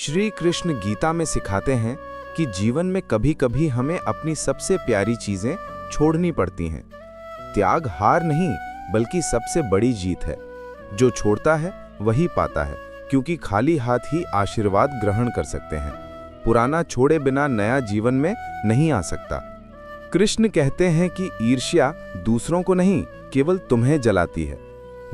श्री कृष्ण गीता में सिखाते हैं कि जीवन में कभी कभी हमें अपनी सबसे प्यारी चीजें छोड़नी पड़ती हैं। त्याग हार नहीं बल्कि सबसे बड़ी जीत है। जो छोड़ता है वही पाता है, क्योंकि खाली हाथ ही आशीर्वाद ग्रहण कर सकते हैं। पुराना छोड़े बिना नया जीवन में नहीं आ सकता। कृष्ण कहते हैं कि ईर्ष्या दूसरों को नहीं, केवल तुम्हें जलाती है।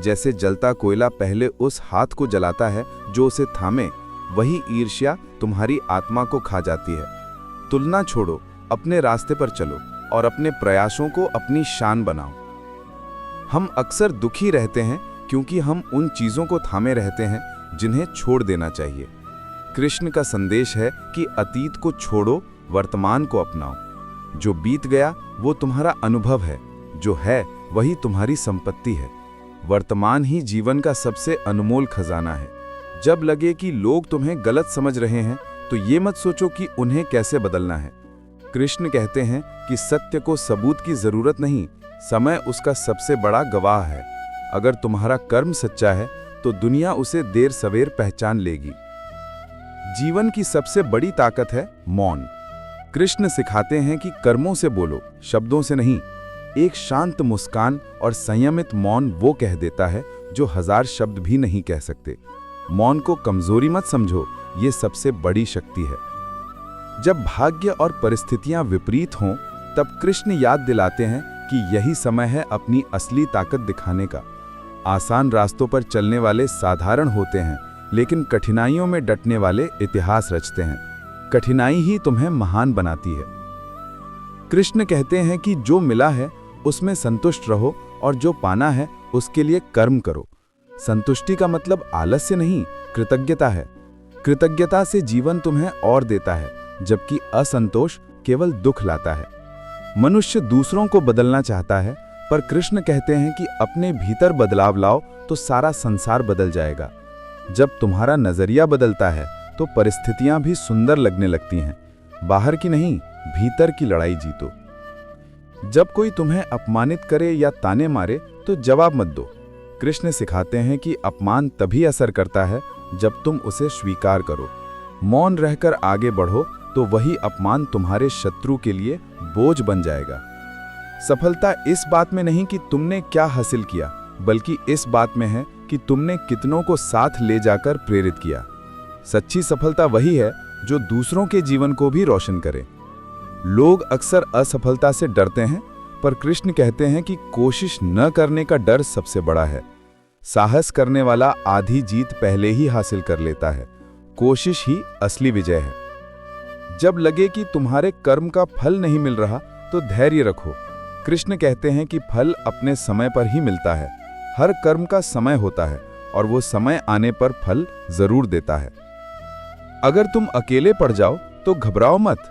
जैसे जलता कोयला पहले उस हाथ को जलाता है जो उसे थामे, वही ईर्ष्या तुम्हारी आत्मा को खा जाती है। तुलना छोड़ो, अपने रास्ते पर चलो और अपने प्रयासों को अपनी शान बनाओ। हम अक्सर दुखी रहते हैं क्योंकि हम उन चीजों को थामे रहते हैं जिन्हें छोड़ देना चाहिए। कृष्ण का संदेश है कि अतीत को छोड़ो, वर्तमान को अपनाओ। जो बीत गया वो तुम्हारा अनुभव है, जो है वही तुम्हारी संपत्ति है। वर्तमान ही जीवन का सबसे अनमोल खजाना है। जब लगे कि लोग तुम्हें गलत समझ रहे हैं तो ये मत सोचो कि उन्हें कैसे बदलना है। कृष्ण कहते हैं कि सत्य को सबूत की जरूरत नहीं, समय उसका सबसे बड़ा गवाह है। अगर तुम्हारा कर्म सच्चा है तो दुनिया उसे देर सवेर पहचान लेगी। जीवन की सबसे बड़ी ताकत है मौन। कृष्ण सिखाते हैं कि कर्मों से बोलो, शब्दों से नहीं। एक शांत मुस्कान और संयमित मौन वो कह देता है जो 1000 शब्द भी नहीं कह सकते। मौन को कमजोरी मत समझो, ये सबसे बड़ी शक्ति है। जब भाग्य और परिस्थितियां विपरीत हों, तब कृष्ण याद दिलाते हैं कि यही समय है अपनी असली ताकत दिखाने का। आसान रास्तों पर चलने वाले साधारण होते हैं, लेकिन कठिनाइयों में डटने वाले इतिहास रचते हैं। कठिनाई ही तुम्हें महान बनाती है। कृष्ण कहते हैं कि जो मिला है उसमें संतुष्ट रहो और जो पाना है उसके लिए कर्म करो। संतुष्टि का मतलब आलस्य नहीं, कृतज्ञता है। कृतज्ञता से जीवन तुम्हें और देता है, जबकि असंतोष केवल दुख लाता है। मनुष्य दूसरों को बदलना चाहता है, पर कृष्ण कहते हैं कि अपने भीतर बदलाव लाओ तो सारा संसार बदल जाएगा। जब तुम्हारा नजरिया बदलता है तो परिस्थितियां भी सुंदर लगने लगती हैं। बाहर की नहीं, भीतर की लड़ाई जीतो। जब कोई तुम्हें अपमानित करे या ताने मारे तो जवाब मत दो। कृष्ण सिखाते हैं कि अपमान तभी असर करता है जब तुम उसे स्वीकार करो। मौन रहकर आगे बढ़ो तो वही अपमान तुम्हारे शत्रु के लिए बोझ बन जाएगा। सफलता इस बात में नहीं कि तुमने क्या हासिल किया, बल्कि इस बात में है कि तुमने कितनों को साथ ले जाकर प्रेरित किया। सच्ची सफलता वही है जो दूसरों के जीवन को भी रोशन करे। लोग अक्सर असफलता से डरते हैं, पर कृष्ण कहते हैं कि कोशिश न करने का डर सबसे बड़ा है। साहस करने वाला आधी जीत पहले ही हासिल कर लेता है। कोशिश ही असली विजय है। जब लगे कि तुम्हारे कर्म का फल नहीं मिल रहा तो धैर्य रखो। कृष्ण कहते हैं कि फल अपने समय पर ही मिलता है। हर कर्म का समय होता है और वो समय आने पर फल जरूर देता है। अगर तुम अकेले पड़ जाओ तो घबराओ मत।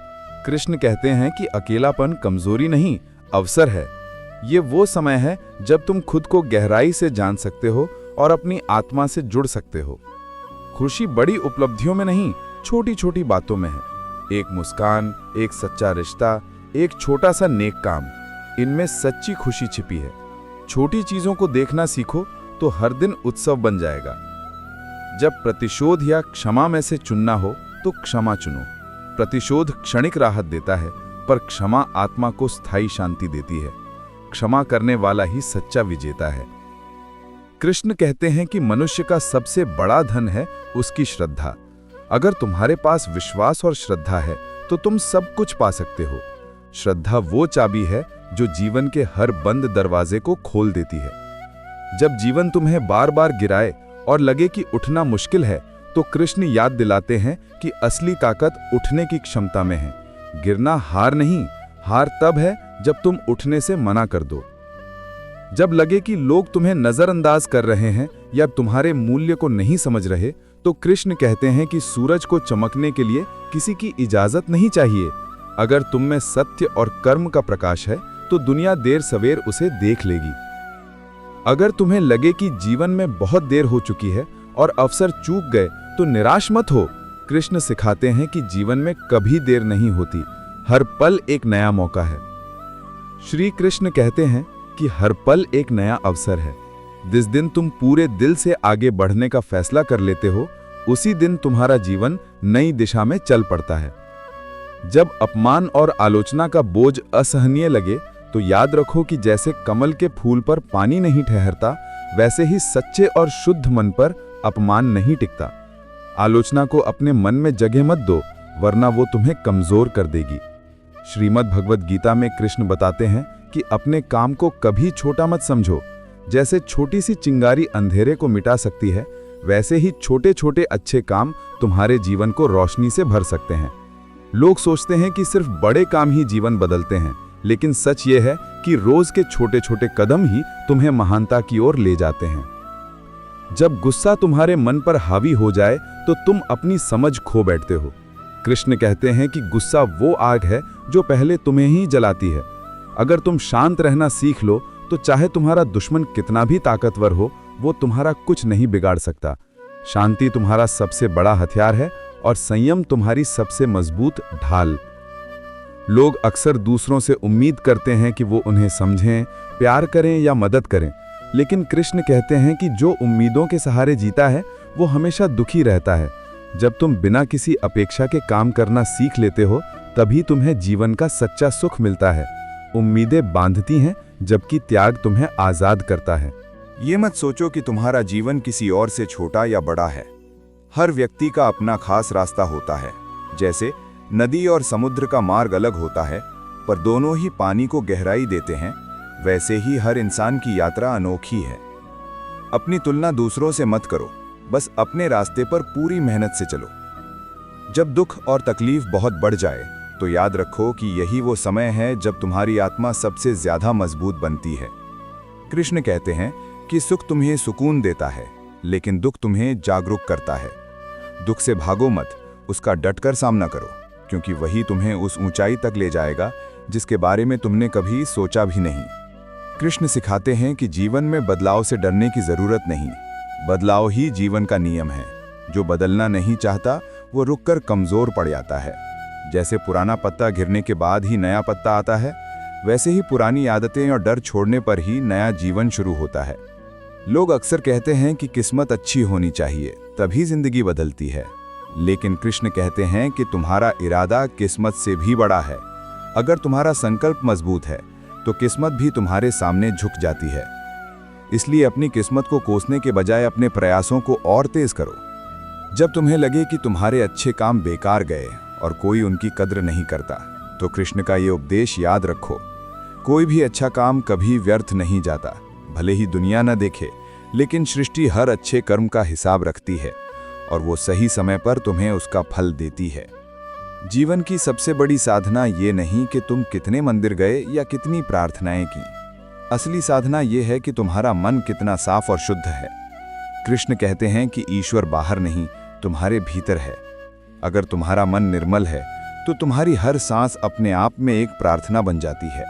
कृष्ण कहते हैं कि अकेलापन कमजोरी नहीं, अवसर है। ये वो समय है जब तुम खुद को गहराई से जान सकते हो और अपनी आत्मा से जुड़ सकते हो। खुशी बड़ी उपलब्धियों में नहीं, छोटी छोटी बातों में है। एक मुस्कान, एक सच्चा रिश्ता, एक छोटा सा नेक काम, इनमें सच्ची खुशी छिपी है। छोटी चीजों को देखना सीखो तो हर दिन उत्सव बन जाएगा। जब प्रतिशोध या क्षमा में से चुनना हो तो क्षमा चुनो। प्रतिशोध क्षणिक राहत देता है, पर क्षमा आत्मा को स्थायी शांति देती है। क्षमा करने वाला ही सच्चा विजेता है। कृष्ण कहते हैं कि मनुष्य का सबसे बड़ा धन है उसकी श्रद्धा। अगर तुम्हारे पास विश्वास और श्रद्धा है तो तुम सब कुछ पा सकते हो। श्रद्धा वो चाबी है जो जीवन के हर बंद दरवाजे को खोल देती है। जब जीवन तुम्हें बार बार गिराए और लगे कि उठना मुश्किल है, तो कृष्ण याद दिलाते हैं कि असली ताकत उठने की क्षमता में है। गिरना हार नहीं, हार तब है जब तुम उठने से मना कर दो। जब लगे कि लोग तुम्हें नजरअंदाज कर रहे हैं या तुम्हारे मूल्य को नहीं समझ रहे, तो कृष्ण कहते हैं कि सूरज को चमकने के लिए किसी की इजाजत नहीं चाहिए। अगर तुम में सत्य और कर्म का प्रकाश है तो दुनिया देर सवेर उसे देख लेगी। अगर तुम्हें लगे कि जीवन में बहुत देर हो चुकी है और अवसर चूक गए तो निराश मत हो। कृष्ण सिखाते हैं कि जीवन में कभी देर नहीं होती, हर पल एक नया मौका है। श्री कृष्ण कहते हैं कि हर पल एक नया अवसर है। जिस दिन तुम पूरे दिल से आगे बढ़ने का फैसला कर लेते हो, उसी दिन तुम्हारा जीवन नई दिशा में चल पड़ता है। जब अपमान और आलोचना का बोझ असहनीय लगे तो याद रखो कि जैसे कमल के फूल पर पानी नहीं ठहरता, वैसे ही सच्चे और शुद्ध मन पर अपमान नहीं टिकता। आलोचना को अपने मन में जगह मत दो, वरना वो तुम्हें कमजोर कर देगी। श्रीमद् भगवद गीता में कृष्ण बताते हैं कि अपने काम को कभी छोटा मत समझो। जैसे छोटी सी चिंगारी अंधेरे को मिटा सकती है, वैसे ही छोटे छोटे अच्छे काम तुम्हारे जीवन को रोशनी से भर सकते हैं। लोग सोचते हैं कि सिर्फ बड़े काम ही जीवन बदलते हैं, लेकिन सच ये है कि रोज के छोटे छोटे कदम ही तुम्हें महानता की ओर ले जाते हैं। जब गुस्सा तुम्हारे मन पर हावी हो जाए तो तुम अपनी समझ खो बैठते हो। कृष्ण कहते हैं कि गुस्सा वो आग है जो पहले तुम्हें ही जलाती है। अगर तुम शांत रहना सीख लो तो चाहे तुम्हारा दुश्मन कितना भी ताकतवर हो, वो तुम्हारा कुछ नहीं बिगाड़ सकता। शांति तुम्हारा सबसे बड़ा हथियार है और संयम तुम्हारी सबसे मजबूत ढाल। लोग अक्सर दूसरों से उम्मीद करते हैं कि वो उन्हें समझें, प्यार करें या मदद करें, लेकिन कृष्ण कहते हैं कि जो उम्मीदों के सहारे जीता है वो हमेशा दुखी रहता है। जब तुम बिना किसी अपेक्षा के काम करना सीख लेते हो, तभी तुम्हें जीवन का सच्चा सुख मिलता है। उम्मीदें बांधती हैं, जबकि त्याग तुम्हें आजाद करता है। ये मत सोचो कि तुम्हारा जीवन किसी और से छोटा या बड़ा है। हर व्यक्ति का अपना खास रास्ता होता है। जैसे नदी और समुद्र का मार्ग अलग होता है, पर दोनों ही पानी को गहराई देते हैं, वैसे ही हर इंसान की यात्रा अनोखी है। अपनी तुलना दूसरों से मत करो, बस अपने रास्ते पर पूरी मेहनत से चलो। जब दुख और तकलीफ बहुत बढ़ जाए तो याद रखो कि यही वो समय है जब तुम्हारी आत्मा सबसे ज्यादा मजबूत बनती है। कृष्ण कहते हैं कि सुख तुम्हें सुकून देता है, लेकिन दुख तुम्हें जागरूक करता है। दुख से भागो मत, उसका डटकर सामना करो, क्योंकि वही तुम्हें उस ऊंचाई तक ले जाएगा जिसके बारे में तुमने कभी सोचा भी नहीं। कृष्ण सिखाते हैं कि जीवन में बदलाव से डरने की जरूरत नहीं, बदलाव ही जीवन का नियम है। जो बदलना नहीं चाहता वो रुककर कमजोर पड़ जाता है। जैसे पुराना पत्ता गिरने के बाद ही नया पत्ता आता है, वैसे ही पुरानी आदतें और डर छोड़ने पर ही नया जीवन शुरू होता है। लोग अक्सर कहते हैं कि किस्मत अच्छी होनी चाहिए, तभी जिंदगी बदलती है। लेकिन कृष्ण कहते हैं कि तुम्हारा इरादा किस्मत से भी बड़ा है। अगर तुम्हारा संकल्प मजबूत है तो किस्मत भी तुम्हारे सामने झुक जाती है। इसलिए अपनी किस्मत को कोसने के बजाय अपने प्रयासों को और तेज करो। जब तुम्हें लगे कि तुम्हारे अच्छे काम बेकार गए और कोई उनकी कद्र नहीं करता, तो कृष्ण का ये उपदेश याद रखो। कोई भी अच्छा काम कभी व्यर्थ नहीं जाता। भले ही दुनिया न देखे, लेकिन सृष्टि हर अच्छे कर्म का हिसाब रखती है और वो सही समय पर तुम्हें उसका फल देती है। जीवन की सबसे बड़ी साधना ये नहीं कि तुम कितने मंदिर गए या कितनी प्रार्थनाएं की। असली साधना ये है कि तुम्हारा मन कितना साफ और शुद्ध है। कृष्ण कहते हैं कि ईश्वर बाहर नहीं, तुम्हारे भीतर है। अगर तुम्हारा मन निर्मल है तो तुम्हारी हर सांस अपने आप में एक प्रार्थना बन जाती है।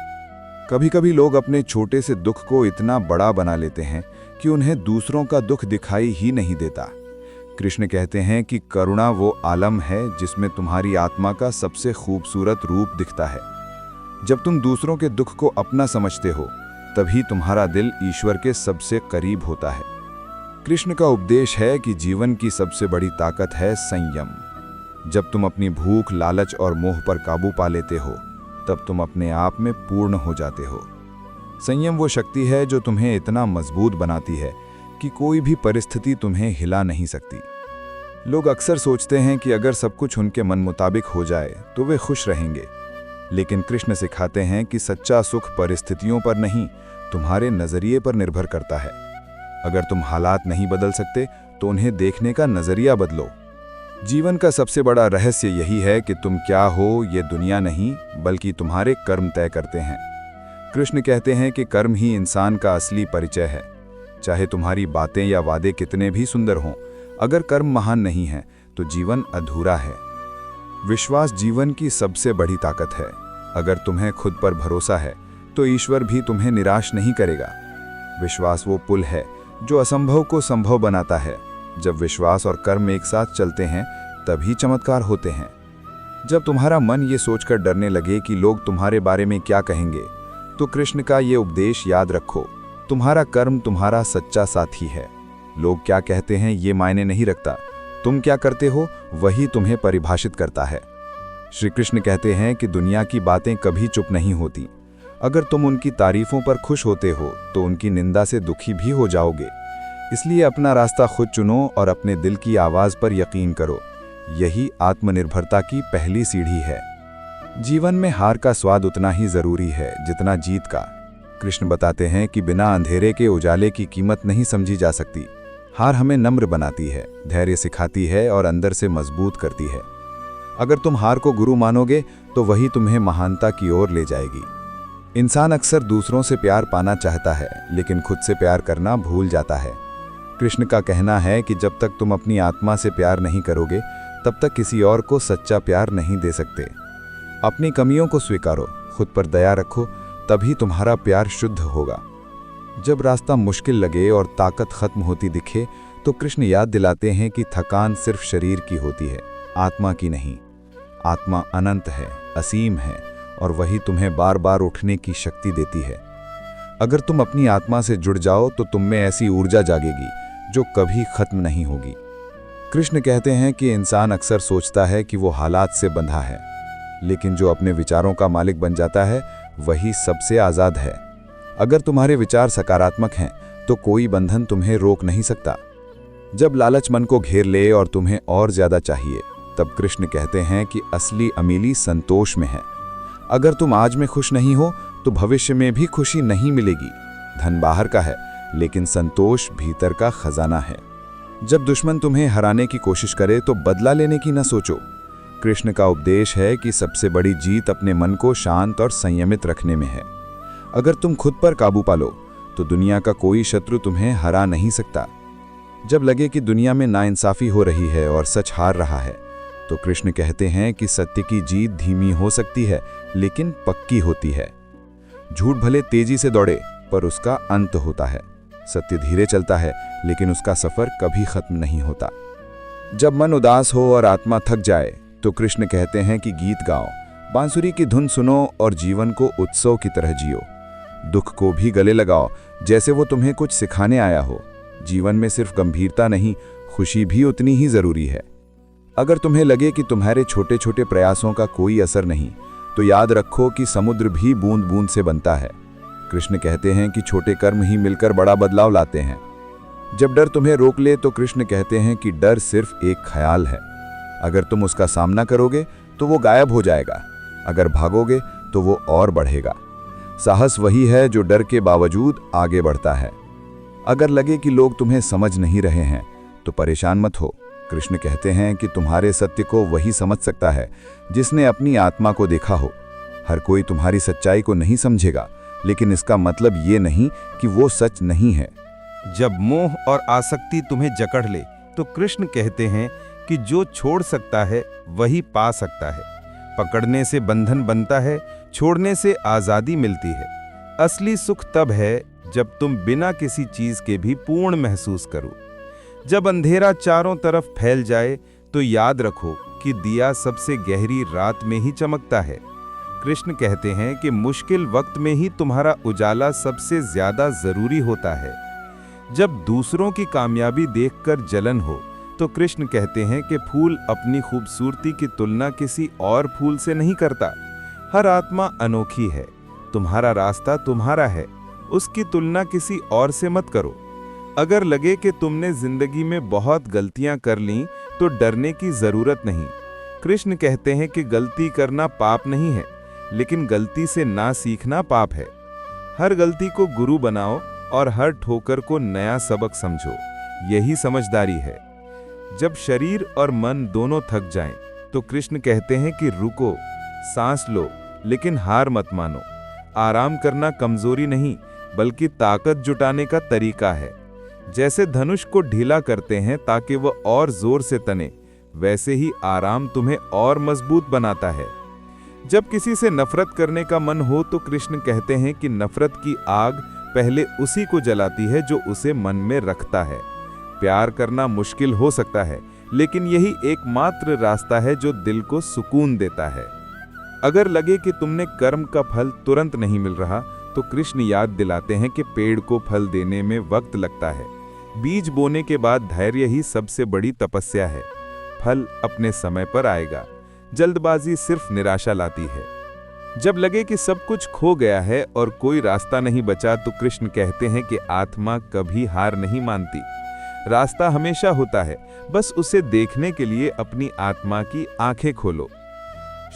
कभी कभी लोग अपने छोटे से दुख को इतना बड़ा बना लेते हैं कि उन्हें दूसरों का दुख दिखाई ही नहीं देता। कृष्ण कहते हैं कि करुणा वो आलम है जिसमें तुम्हारी आत्मा का सबसे खूबसूरत रूप दिखता है। जब तुम दूसरों के दुख को अपना समझते हो, तभी तुम्हारा दिल ईश्वर के सबसे करीब होता है। कृष्ण का उपदेश है कि जीवन की सबसे बड़ी ताकत है संयम। जब तुम अपनी भूख, लालच और मोह पर काबू पा लेते हो, तब तुम अपने आप में पूर्ण हो जाते हो। संयम वो शक्ति है जो तुम्हें इतना मजबूत बनाती है कि कोई भी परिस्थिति तुम्हें हिला नहीं सकती। लोग अक्सर सोचते हैं कि अगर सब कुछ उनके मन मुताबिक हो जाए तो वे खुश रहेंगे, लेकिन कृष्ण सिखाते हैं कि सच्चा सुख परिस्थितियों पर नहीं, तुम्हारे नजरिए पर निर्भर करता है। अगर तुम हालात नहीं बदल सकते तो उन्हें देखने का नजरिया बदलो। जीवन का सबसे बड़ा रहस्य यही है कि तुम क्या हो ये दुनिया नहीं, बल्कि तुम्हारे कर्म तय करते हैं। कृष्ण कहते हैं कि कर्म ही इंसान का असली परिचय है। चाहे तुम्हारी बातें या वादे कितने भी सुंदर हों, अगर कर्म महान नहीं है तो जीवन अधूरा है। विश्वास जीवन की सबसे बड़ी ताकत है। अगर तुम्हें खुद पर भरोसा है तो ईश्वर भी तुम्हें निराश नहीं करेगा। विश्वास वो पुल है जो असंभव को संभव बनाता है। जब विश्वास और कर्म एक साथ चलते हैं, तभी चमत्कार होते हैं। जब तुम्हारा मन ये सोचकर डरने लगे कि लोग तुम्हारे बारे में क्या कहेंगे, तो कृष्ण का ये उपदेश याद रखो, तुम्हारा कर्म तुम्हारा सच्चा साथी है। लोग क्या कहते हैं ये मायने नहीं रखता, तुम क्या करते हो वही तुम्हें परिभाषित करता है। श्री कृष्ण कहते हैं कि दुनिया की बातें कभी चुप नहीं होती। अगर तुम उनकी तारीफों पर खुश होते हो तो उनकी निंदा से दुखी भी हो जाओगे। इसलिए अपना रास्ता खुद चुनो और अपने दिल की आवाज़ पर यकीन करो। यही आत्मनिर्भरता की पहली सीढ़ी है। जीवन में हार का स्वाद उतना ही जरूरी है जितना जीत का। कृष्ण बताते हैं कि बिना अंधेरे के उजाले की कीमत नहीं समझी जा सकती। हार हमें नम्र बनाती है, धैर्य सिखाती है और अंदर से मजबूत करती है। अगर तुम हार को गुरु मानोगे तो वही तुम्हें महानता की ओर ले जाएगी। इंसान अक्सर दूसरों से प्यार पाना चाहता है लेकिन खुद से प्यार करना भूल जाता है। कृष्ण का कहना है कि जब तक तुम अपनी आत्मा से प्यार नहीं करोगे तब तक किसी और को सच्चा प्यार नहीं दे सकते। अपनी कमियों को स्वीकारो, खुद पर दया रखो, तभी तुम्हारा प्यार शुद्ध होगा। जब रास्ता मुश्किल लगे और ताकत खत्म होती दिखे तो कृष्ण याद दिलाते हैं कि थकान सिर्फ शरीर की होती है, आत्मा की नहीं। आत्मा अनंत है, असीम है और वही तुम्हें बार बार उठने की शक्ति देती है। अगर तुम अपनी आत्मा से जुड़ जाओ तो तुम में ऐसी ऊर्जा जागेगी जो कभी खत्म नहीं होगी। कृष्ण कहते हैं कि इंसान अक्सर सोचता है कि वो हालात से बंधा है, लेकिन जो अपने विचारों का मालिक बन जाता है वही सबसे आज़ाद है। अगर तुम्हारे विचार सकारात्मक हैं तो कोई बंधन तुम्हें रोक नहीं सकता। जब लालच मन को घेर ले और तुम्हें और ज़्यादा चाहिए तब कृष्ण कहते हैं कि असली अमीरी संतोष में है। अगर तुम आज में खुश नहीं हो तो भविष्य में भी खुशी नहीं मिलेगी। धन बाहर का है लेकिन संतोष भीतर का खजाना है। जब दुश्मन तुम्हें हराने की कोशिश करे तो बदला लेने की न सोचो। कृष्ण का उपदेश है कि सबसे बड़ी जीत अपने मन को शांत और संयमित रखने में है। अगर तुम खुद पर काबू पालो तो दुनिया का कोई शत्रु तुम्हें हरा नहीं सकता। जब लगे कि दुनिया में नाइंसाफी हो रही है और सच हार रहा है तो कृष्ण कहते हैं कि सत्य की जीत धीमी हो सकती है लेकिन पक्की होती है। झूठ भले तेजी से दौड़े पर उसका अंत होता है। सत्य धीरे चलता है लेकिन उसका सफर कभी खत्म नहीं होता। जब मन उदास हो और आत्मा थक जाए तो कृष्ण कहते हैं कि गीत गाओ, बांसुरी की धुन सुनो और जीवन को उत्सव की तरह जियो। दुख को भी गले लगाओ जैसे वो तुम्हें कुछ सिखाने आया हो। जीवन में सिर्फ गंभीरता नहीं, खुशी भी उतनी ही जरूरी है। अगर तुम्हें लगे कि तुम्हारे छोटे छोटे प्रयासों का कोई असर नहीं तो याद रखो कि समुद्र भी बूंद बूंद से बनता है। कृष्ण कहते हैं कि छोटे कर्म ही मिलकर बड़ा बदलाव लाते हैं। जब डर तुम्हें रोक ले तो कृष्ण कहते हैं कि डर सिर्फ एक ख्याल है। अगर तुम उसका सामना करोगे तो वो गायब हो जाएगा, अगर भागोगे तो वो और बढ़ेगा। साहस वही है जो डर के बावजूद आगे बढ़ता है। अगर लगे कि लोग तुम्हें समझ नहीं रहे हैं तो परेशान मत हो। कृष्ण कहते हैं कि तुम्हारे सत्य को वही समझ सकता है जिसने अपनी आत्मा को देखा हो। हर कोई तुम्हारी सच्चाई को नहीं समझेगा, लेकिन इसका मतलब ये नहीं कि वो सच नहीं है। जब मोह और आसक्ति तुम्हें जकड़ ले तो कृष्ण कहते हैं कि जो छोड़ सकता है वही पा सकता है। पकड़ने से बंधन बनता है, छोड़ने से आज़ादी मिलती है। असली सुख तब है जब तुम बिना किसी चीज के भी पूर्ण महसूस करो। जब अंधेरा चारों तरफ फैल जाए तो याद रखो कि दिया सबसे गहरी रात में ही चमकता है। कृष्ण कहते हैं कि मुश्किल वक्त में ही तुम्हारा उजाला सबसे ज्यादा जरूरी होता है। जब दूसरों की कामयाबी देखकर जलन हो तो कृष्ण कहते हैं कि फूल अपनी खूबसूरती की तुलना किसी और फूल से नहीं करता। हर आत्मा अनोखी है, तुम्हारा रास्ता तुम्हारा है, उसकी तुलना किसी और से मत करो। अगर लगे कि तुमने जिंदगी में बहुत गलतियां कर लीं तो डरने की जरूरत नहीं। कृष्ण कहते हैं कि गलती करना पाप नहीं है, लेकिन गलती से ना सीखना पाप है। हर गलती को गुरु बनाओ और हर ठोकर को नया सबक समझो, यही समझदारी है। जब शरीर और मन दोनों थक जाएं, तो कृष्ण कहते हैं कि रुको, सांस लो, लेकिन हार मत मानो। आराम करना कमजोरी नहीं, बल्कि ताकत जुटाने का तरीका है। जैसे धनुष को ढीला करते हैं ताकि वह और जोर से तने, वैसे ही आराम तुम्हें और मजबूत बनाता है। जब किसी से नफरत करने का मन हो तो कृष्ण कहते हैं कि नफरत की आग पहले उसी को जलाती है जो उसे मन में रखता है। प्यार करना मुश्किल हो सकता है, लेकिन यही एकमात्र रास्ता है जो दिल को सुकून देता है। अगर लगे कि तुमने कर्म का फल तुरंत नहीं मिल रहा तो कृष्ण याद दिलाते हैं कि पेड़ को फल देने में वक्त लगता है, बीज बोने के बाद धैर्य ही सबसे बड़ी तपस्या है। फल अपने समय पर आएगा। जल्दबाजी सिर्फ निराशा लाती है। जब लगे कि सब कुछ खो गया है और कोई रास्ता नहीं बचा, तो कृष्ण कहते हैं कि आत्मा कभी हार नहीं मानती। रास्ता हमेशा होता है, बस उसे देखने के लिए अपनी आत्मा की आंखें खोलो।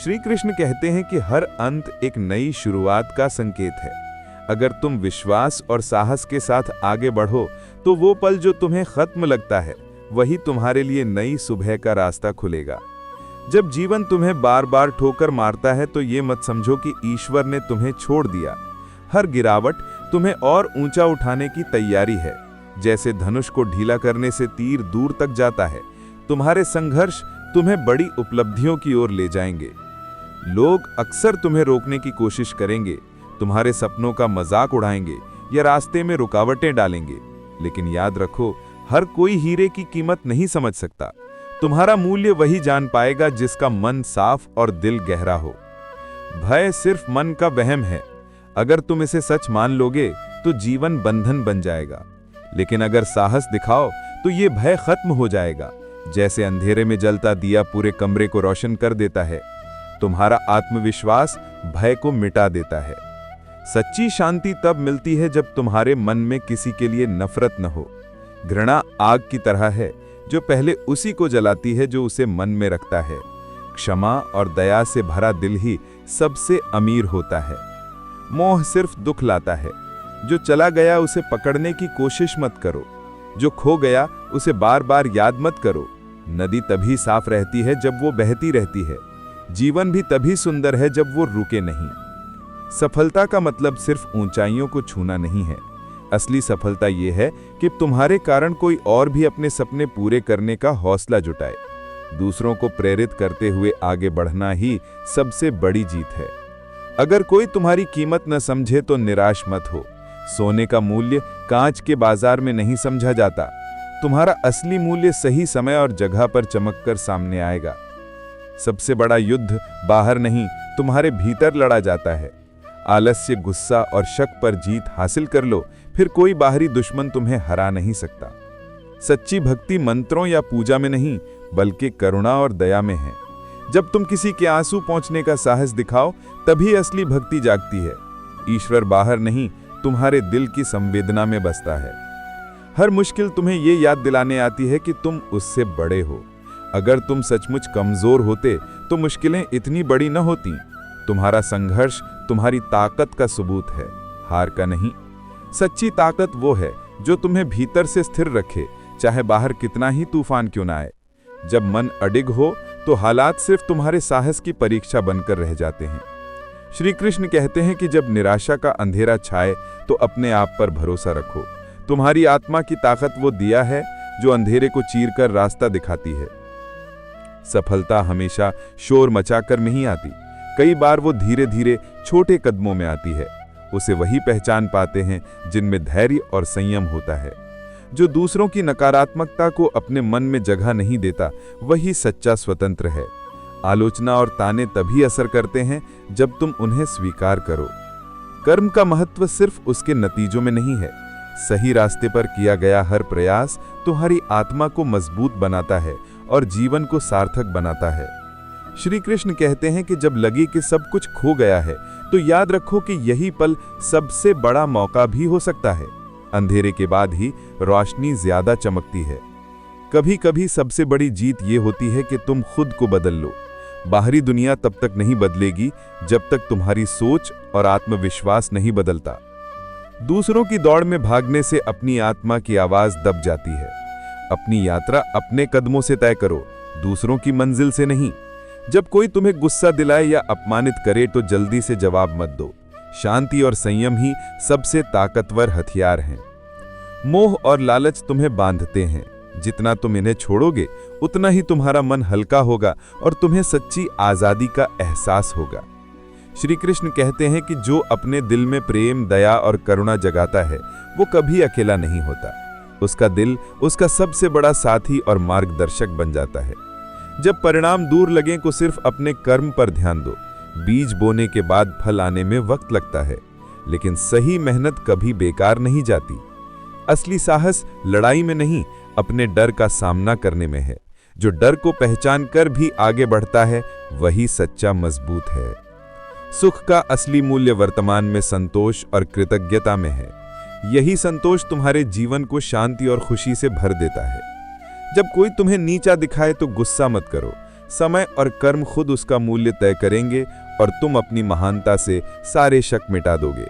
श्री कृष्ण कहते हैं कि हर अंत एक नई शुरुआत का संकेत है। अगर तुम विश्वास और साहस के साथ आगे बढ़ो, तो वो पल जो तुम्हें खत्म लगता है, वही तुम्हारे लिए नई सुबह का रास्ता खुलेगा। जब जीवन तुम्हें बार बार ठोकर मारता है, तो ये मत समझो कि ईश्वर ने तुम्हें छोड़ दिया। हर गिरावट तुम्हें और ऊंचा उठाने की तैयारी है। जैसे धनुष को ढीला करने से तीर दूर तक जाता है, तुम्हारे संघर्ष तुम्हें बड़ी उपलब्धियों की ओर ले जाएंगे। लोग अक्सर तुम्हें रोकने की कोशिश करेंगे, तुम्हारे सपनों का मजाक उड़ाएंगे या रास्ते में रुकावटें डालेंगे, लेकिन याद रखो, हर कोई हीरे की कीमत नहीं समझ सकता। तुम्हारा मूल्य वही जान पाएगा जिसका मन साफ और दिल गहरा हो। भय सिर्फ मन का वहम है। अगर तुम इसे सच मान लोगे, तो जीवन बंधन बन जाएगा। लेकिन अगर साहस दिखाओ, तो ये भय खत्म हो जाएगा। जैसे अंधेरे में जलता दिया पूरे कमरे को रोशन कर देता है, तुम्हारा आत्मविश्वास भय को मिटा देता है। सच्ची शांति तब मिलती है जब तुम्हारे मन में किसी के लिए नफरत न हो। घृणा आग की तरह है, जो पहले उसी को जलाती है जो उसे मन में रखता है। क्षमा और दया से भरा दिल ही सबसे अमीर होता है। मोह सिर्फ दुख लाता है। जो चला गया उसे पकड़ने की कोशिश मत करो। जो खो गया उसे बार बार याद मत करो। नदी तभी साफ रहती है जब वो बहती रहती है। जीवन भी तभी सुंदर है जब वो रुके नहीं। सफलता का मतलब सिर्फ ऊंचाइयों को छूना नहीं है। असली सफलता ये है कि तुम्हारे कारण कोई और भी अपने सपने पूरे करने का हौसला जुटाए। दूसरों को प्रेरित करते हुए आगे बढ़ना ही सबसे बड़ी जीत है। अगर कोई तुम्हारी कीमत न समझे तो निराश मत हो। सोने का मूल्य कांच के बाजार में नहीं समझा जाता। तुम्हारा असली मूल्य सही समय और जगह पर चमककर सामने आएगा। सबसे बड़ा युद्ध बाहर नहीं, तुम्हारे भीतर लड़ा जाता है। आलस्य, गुस्सा और शक पर जीत हासिल कर लो, फिर कोई बाहरी दुश्मन तुम्हें हरा नहीं सकता। सच्ची भक्ति मंत्रों या पूजा में नहीं, बल्कि करुणा और दया में है। जब तुम किसी के आंसू पहुंचने का साहस दिखाओ, तभी असली भक्ति जागती है। ईश्वर बाहर नहीं, तुम्हारे दिल की संवेदना में बसता है। हर मुश्किल तुम्हें ये याद दिलाने आती है कि तुम उससे बड़े हो। अगर तुम सचमुच कमजोर होते, तो मुश्किलें इतनी बड़ी न होती। तुम्हारा संघर्ष तुम्हारी ताकत का सबूत है, हार का नहीं। सच्ची ताकत वो है जो तुम्हें भीतर से स्थिर रखे, चाहे बाहर कितना ही तूफान क्यों ना आए। जब मन अडिग हो, तो हालात सिर्फ तुम्हारे साहस की परीक्षा बनकर रह जाते हैं। श्री कृष्ण कहते हैं कि जब निराशा का अंधेरा छाए, तो अपने आप पर भरोसा रखो। तुम्हारी आत्मा की ताकत वो दिया है जो अंधेरे को चीरकर रास्ता दिखाती है। सफलता हमेशा शोर मचाकर नहीं आती। कई बार वो धीरे धीरे छोटे कदमों में आती है। उसे वही पहचान पाते हैं जिनमें धैर्य और संयम होता है। जो दूसरों की नकारात्मकता को अपने मन में जगह नहीं देता, वही सच्चा स्वतंत्र है। आलोचना और ताने तभी असर करते हैं जब तुम उन्हें स्वीकार करो। कर्म का महत्व सिर्फ उसके नतीजों में नहीं है। सही रास्ते पर किया गया हर प्रयास तुम्हारी आत्मा को मजबूत बनाता है और जीवन को सार्थक बनाता है। श्री कृष्ण कहते हैं कि जब लगे कि सब कुछ खो गया है, तो याद रखो कि यही पल सबसे बड़ा मौका भी हो सकता है। अंधेरे के बाद ही रोशनी ज्यादा चमकती है। कभी कभी सबसे बड़ी जीत ये होती है कि तुम खुद को बदल लो। बाहरी दुनिया तब तक नहीं बदलेगी जब तक तुम्हारी सोच और आत्मविश्वास नहीं बदलता। दूसरों की दौड़ में भागने से अपनी आत्मा की आवाज दब जाती है। अपनी यात्रा अपने कदमों से तय करो, दूसरों की मंजिल से नहीं। जब कोई तुम्हें गुस्सा दिलाए या अपमानित करे, तो जल्दी से जवाब मत दो। शांति और संयम ही सबसे ताकतवर हथियार हैं। मोह और लालच तुम्हें बांधते हैं। जितना तुम इन्हें छोड़ोगे, उतना ही तुम्हारा मन हल्का होगा और तुम्हें सच्ची आजादी का एहसास होगा। श्री कृष्ण कहते हैं कि जो अपने दिल में प्रेम, दया और करुणा जगाता है, वो कभी अकेला नहीं होता। उसका दिल उसका सबसे बड़ा साथी और मार्गदर्शक बन जाता है। जब परिणाम दूर लगें, तो सिर्फ अपने कर्म पर ध्यान दो। बीज बोने के बाद फल आने में वक्त लगता है, लेकिन सही मेहनत कभी बेकार नहीं जाती। असली साहस लड़ाई में नहीं, अपने डर का सामना करने में है। जो डर को पहचान कर भी आगे बढ़ता है, वही सच्चा मजबूत है। सुख का असली मूल्य वर्तमान में संतोष और कृतज्ञता में है। यही संतोष तुम्हारे जीवन को शांति और खुशी से भर देता है। जब कोई तुम्हें नीचा दिखाए तो गुस्सा मत करो। समय और कर्म खुद उसका मूल्य तय करेंगे और तुम अपनी महानता से सारे शक मिटा दोगे।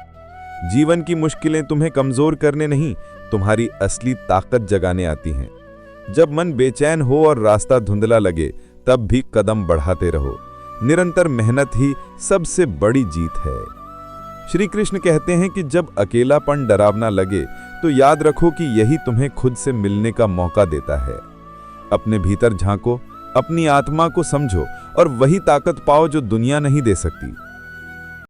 जीवन की मुश्किलें तुम्हें कमजोर करने नहीं, तुम्हारी असली ताकत जगाने आती हैं। जब मन बेचैन हो और रास्ता धुंधला लगे, तब भी कदम बढ़ाते रहो। निरंतर मेहनत ही सबसे बड़ी जीत है। श्री कृष्ण कहते हैं कि जब अकेलापन डरावना लगे तो याद रखो कि यही तुम्हें खुद से मिलने का मौका देता है। अपने भीतर झांको, अपनी आत्मा को समझो और वही ताकत पाओ जो दुनिया नहीं दे सकती।